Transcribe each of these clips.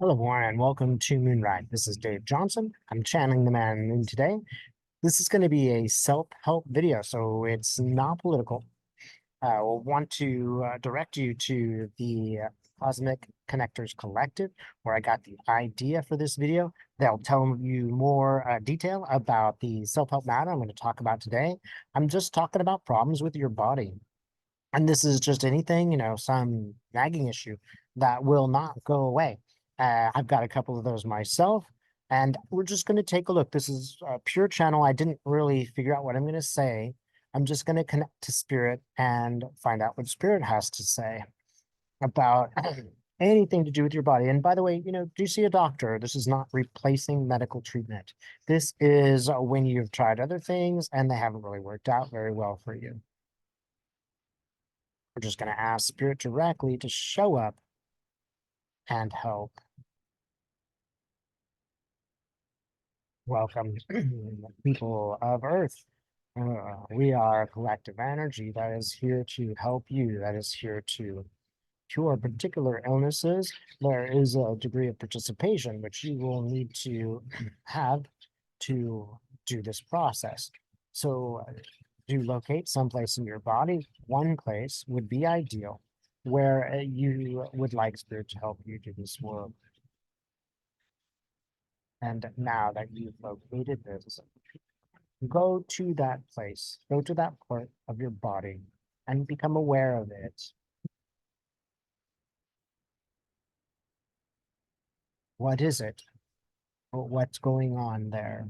Hello, everyone, and welcome to Moonride. This is Dave Johnson. I'm channeling the man in the moon today. This is going to be a self-help video, so it's not political. We'll want to direct you to the Cosmic Connectors Collective, where I got the idea for this video. They'll tell you more detail about the self-help matter I'm going to talk about today. I'm just talking about problems with your body. And this is just anything, some nagging issue that will not go away. I've got a couple of those myself, and we're just going to take a look. This is a pure channel. I didn't really figure out what I'm going to say. I'm just going to connect to spirit and find out what spirit has to say about anything to do with your body. And by the way, do see a doctor. This is not replacing medical treatment. This is when you've tried other things and they haven't really worked out very well for you. We're just going to ask spirit directly to show up and help. Welcome, people of Earth. We are a collective energy that is here to help you, that is here to cure particular illnesses. There is a degree of participation which you will need to have to do this process. So to locate someplace in your body, one place would be ideal where you would like spirit to help you do this work. And now that you've located this, go to that place, go to that part of your body and become aware of it. What is it? What's going on there?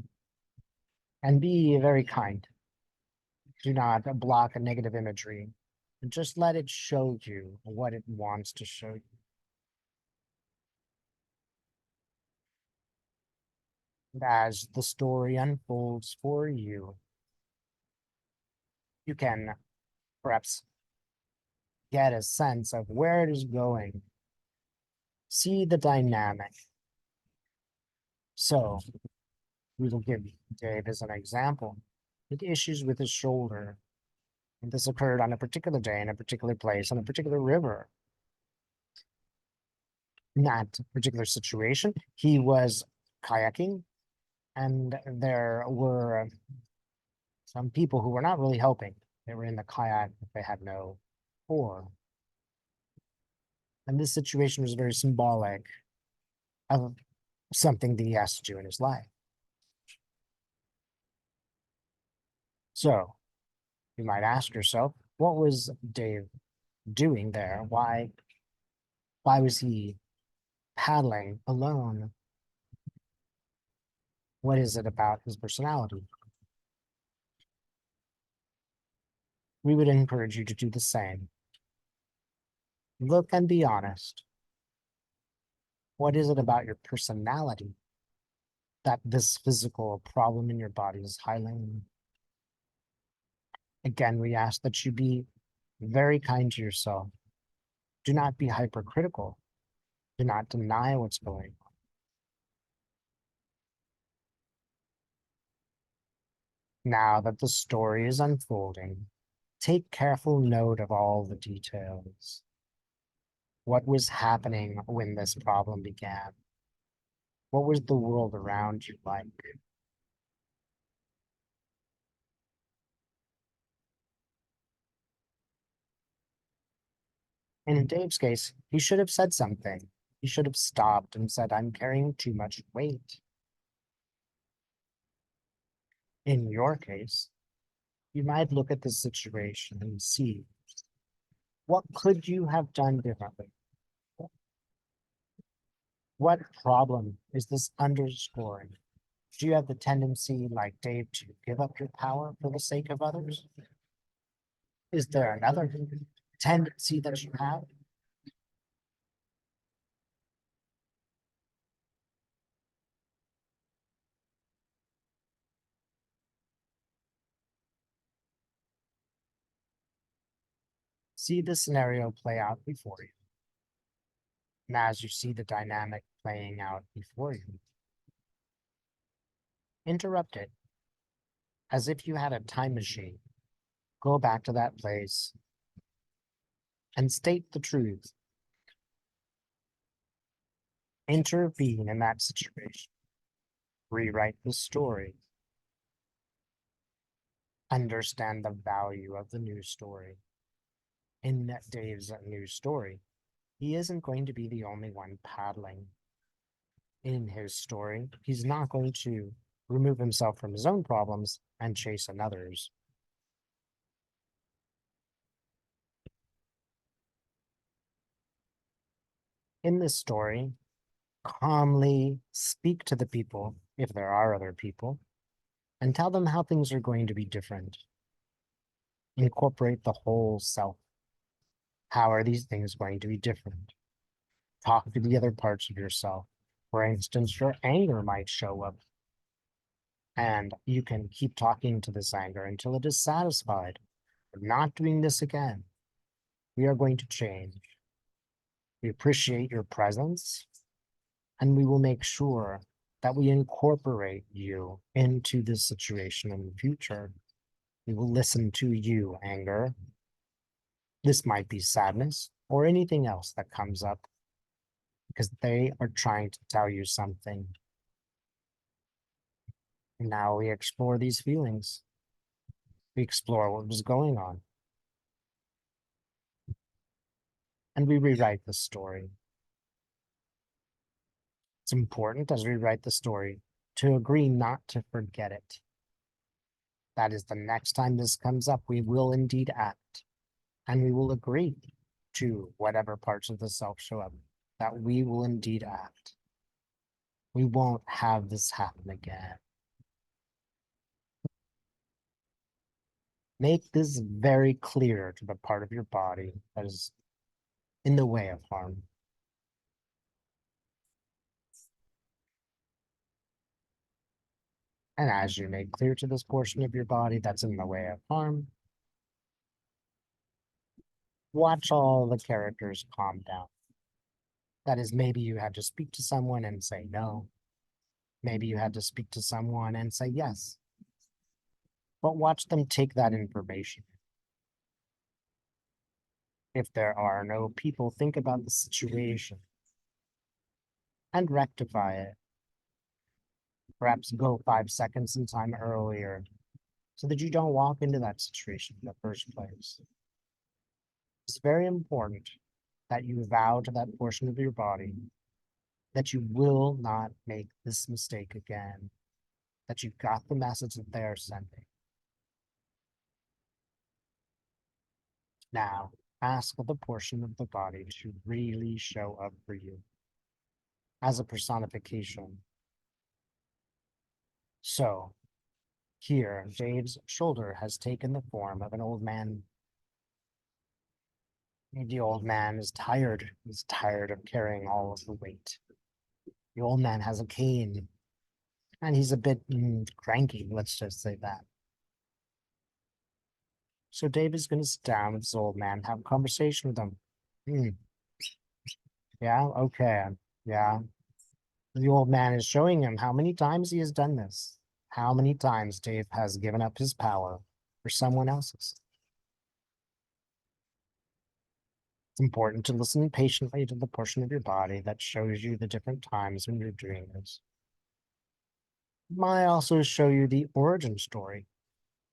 And be very kind. Do not block a negative imagery. Just let it show you what it wants to show you. As the story unfolds for you, you can perhaps get a sense of where it is going. See the dynamic. So we will give Dave as an example. With issues with his shoulder. And this occurred on a particular day in a particular place on a particular river. In that particular situation, he was kayaking, and there were some people who were not really helping. They were in the kayak, but they had no oar. And this situation was very symbolic of something that he has to do in his life. So you might ask yourself, what was Dave doing there? Why was he paddling alone? What is it about his personality? We would encourage you to do the same. Look and be honest. What is it about your personality that this physical problem in your body is highlighting? Again, we ask that you be very kind to yourself. Do not be hypercritical. Do not deny what's going on. Now that the story is unfolding, take careful note of all the details. What was happening when this problem began? What was the world around you like? In Dave's case, he should have said something. He should have stopped and said, I'm carrying too much weight. In your case, you might look at the situation and see, what could you have done differently? What problem is this underscoring? Do you have the tendency, like Dave, to give up your power for the sake of others? Is there another tendency that you have? See the scenario play out before you. And as you see the dynamic playing out before you, interrupt it as if you had a time machine. Go back to that place and state the truth. Intervene in that situation. Rewrite the story. Understand the value of the new story. In Dave's new story, he isn't going to be the only one paddling in his story. He's not going to remove himself from his own problems and chase another's. In this story, calmly speak to the people, if there are other people, and tell them how things are going to be different. Incorporate the whole self. How are these things going to be different? Talk to the other parts of yourself. For instance, your anger might show up, and you can keep talking to this anger until it is satisfied. We're not doing this again. We are going to change. We appreciate your presence, and we will make sure that we incorporate you into this situation in the future. We will listen to you, anger. This might be sadness or anything else that comes up because they are trying to tell you something. Now we explore these feelings. We explore what was going on. And we rewrite the story. It's important as we write the story to agree not to forget it. That is, the next time this comes up, we will indeed act, and we will agree to whatever parts of the self show up, that we will indeed act. We won't have this happen again. Make this very clear to the part of your body that is in the way of harm. And as you make clear to this portion of your body that's in the way of harm, watch all the characters calm down. That is, maybe you had to speak to someone and say no. Maybe you had to speak to someone and say yes. But watch them take that information. If there are no people, think about the situation and rectify it. Perhaps go 5 seconds in time earlier so that you don't walk into that situation in the first place. It's very important that you vow to that portion of your body that you will not make this mistake again, that you got the message that they are sending. Now, ask the portion of the body to really show up for you as a personification. So, here, Dave's shoulder has taken the form of an old man. The old man is tired. He's tired of carrying all of the weight. The old man has a cane, and he's a bit cranky, let's just say that. So Dave is going to sit down with this old man, have a conversation with him. Yeah, okay, yeah. The old man is showing him how many times he has done this, how many times Dave has given up his power for someone else's. It's important to listen patiently to the portion of your body that shows you the different times when you're doing this. It might also show you the origin story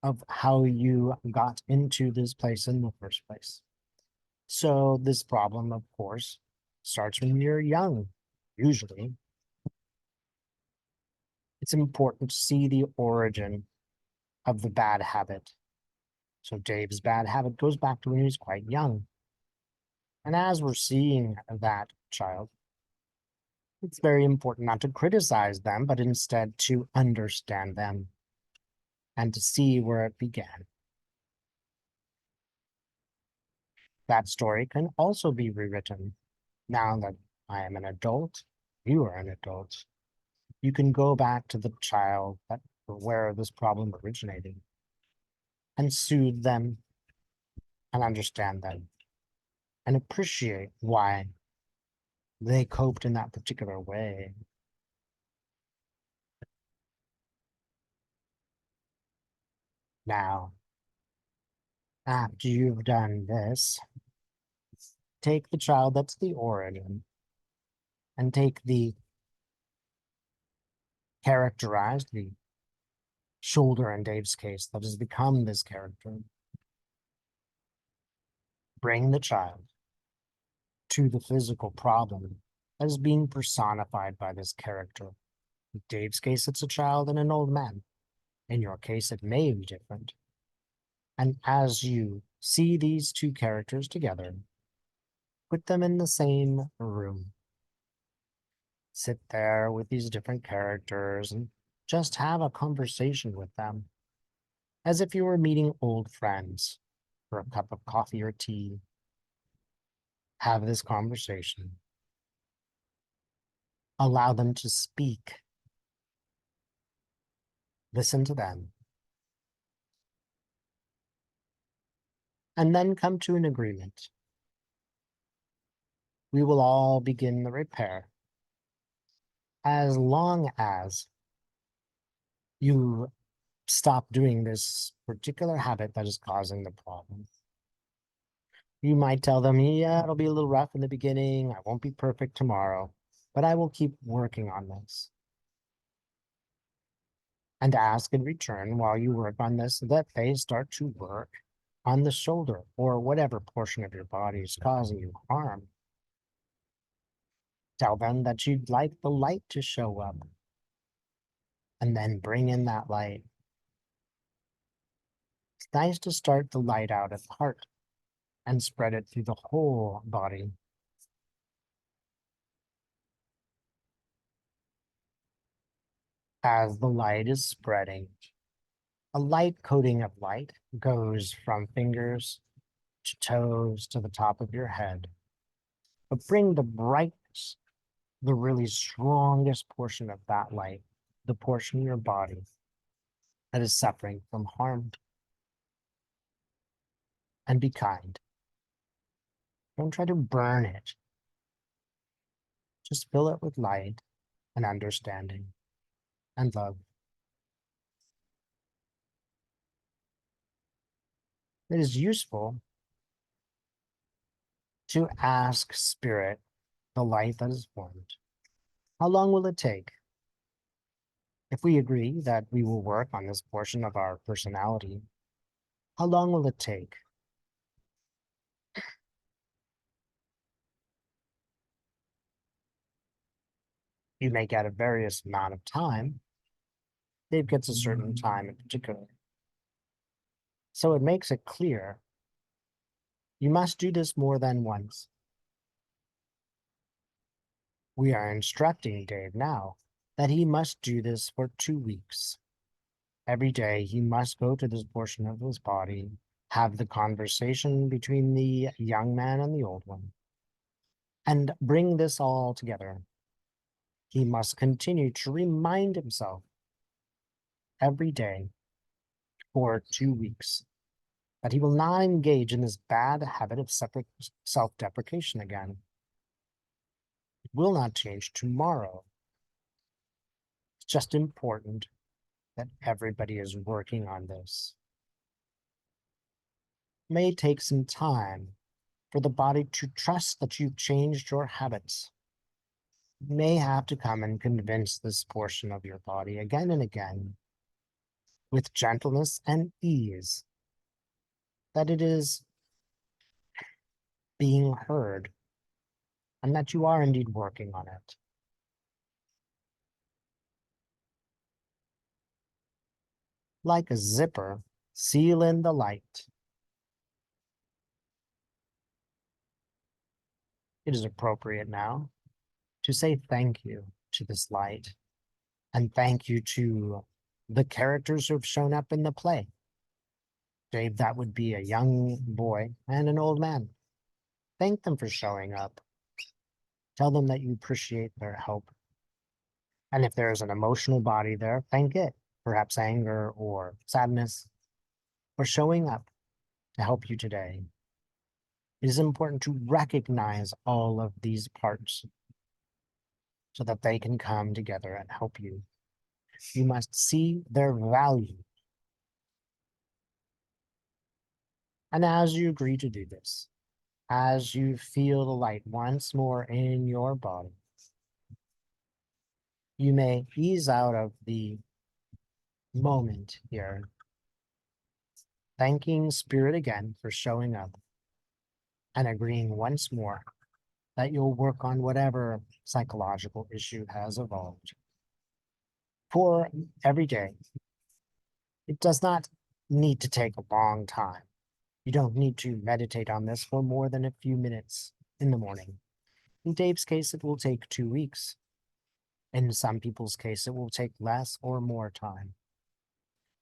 of how you got into this place in the first place. So this problem, of course, starts when you're young, usually. It's important to see the origin of the bad habit. So Dave's bad habit goes back to when he was quite young. And as we're seeing that child, it's very important not to criticize them, but instead to understand them and to see where it began. That story can also be rewritten. Now that I am an adult, you are an adult, you can go back to the child that where this problem originated and soothe them and understand them and appreciate why they coped in that particular way. Now, after you've done this, take the child that's the origin and take the characterized, the shoulder in Dave's case that has become this character, bring the child to the physical problem that is being personified by this character. In Dave's case, it's a child and an old man. In your case, it may be different. And as you see these two characters together, put them in the same room. Sit there with these different characters and just have a conversation with them as if you were meeting old friends for a cup of coffee or tea. Have this conversation. Allow them to speak. Listen to them. And then come to an agreement. We will all begin the repair as long as you stop doing this particular habit that is causing the problem. You might tell them, yeah, it'll be a little rough in the beginning. I won't be perfect tomorrow, but I will keep working on this. And ask in return while you work on this that they start to work on the shoulder or whatever portion of your body is causing you harm. Tell them that you'd like the light to show up and then bring in that light. It's nice to start the light out at the heart and spread it through the whole body. As the light is spreading, a light coating of light goes from fingers to toes to the top of your head. But bring the brightness, the really strongest portion of that light, the portion of your body that is suffering from harm. And be kind. Don't try to burn it. Just fill it with light and understanding and love. It is useful to ask Spirit, the light that is formed, how long will it take? If we agree that we will work on this portion of our personality, how long will it take? You may get a various amount of time. Dave gets a certain time in particular. So it makes it clear you must do this more than once. We are instructing Dave now that he must do this for 2 weeks. Every day he must go to this portion of his body, have the conversation between the young man and the old one, and bring this all together. He must continue to remind himself every day for 2 weeks that he will not engage in this bad habit of self-deprecation again. It will not change tomorrow. It's just important that everybody is working on this. It may take some time for the body to trust that you've changed your habits. You may have to come and convince this portion of your body again and again with gentleness and ease that it is being heard and that you are indeed working on it. Like a zipper, seal in the light. It is appropriate now to say thank you to this light and thank you to the characters who have shown up in the play. Dave, that would be a young boy and an old man. Thank them for showing up. Tell them that you appreciate their help. And if there's an emotional body there, thank it, perhaps anger or sadness, for showing up to help you today. It is important to recognize all of these parts so that they can come together and help you. You must see their value. And as you agree to do this, as you feel the light once more in your body, You may ease out of the moment here, thanking Spirit again for showing up and agreeing once more that you'll work on whatever psychological issue has evolved. For every day, it does not need to take a long time. You don't need to meditate on this for more than a few minutes in the morning. In Dave's case, it will take 2 weeks. In some people's case, it will take less or more time.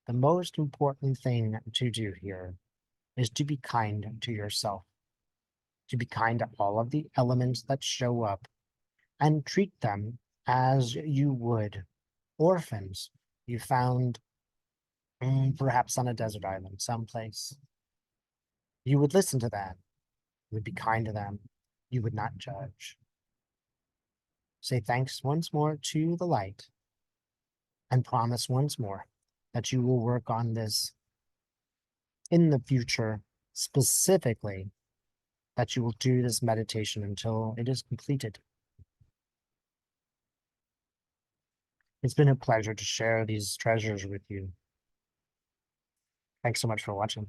The most important thing to do here is to be kind to yourself, to be kind to all of the elements that show up and treat them as you would orphans you found perhaps on a desert island someplace. You would listen to them, you would be kind to them, you would not judge. Say thanks once more to the light and promise once more that you will work on this in the future, specifically that you will do this meditation until it is completed. It's been a pleasure to share these treasures with you. Thanks so much for watching.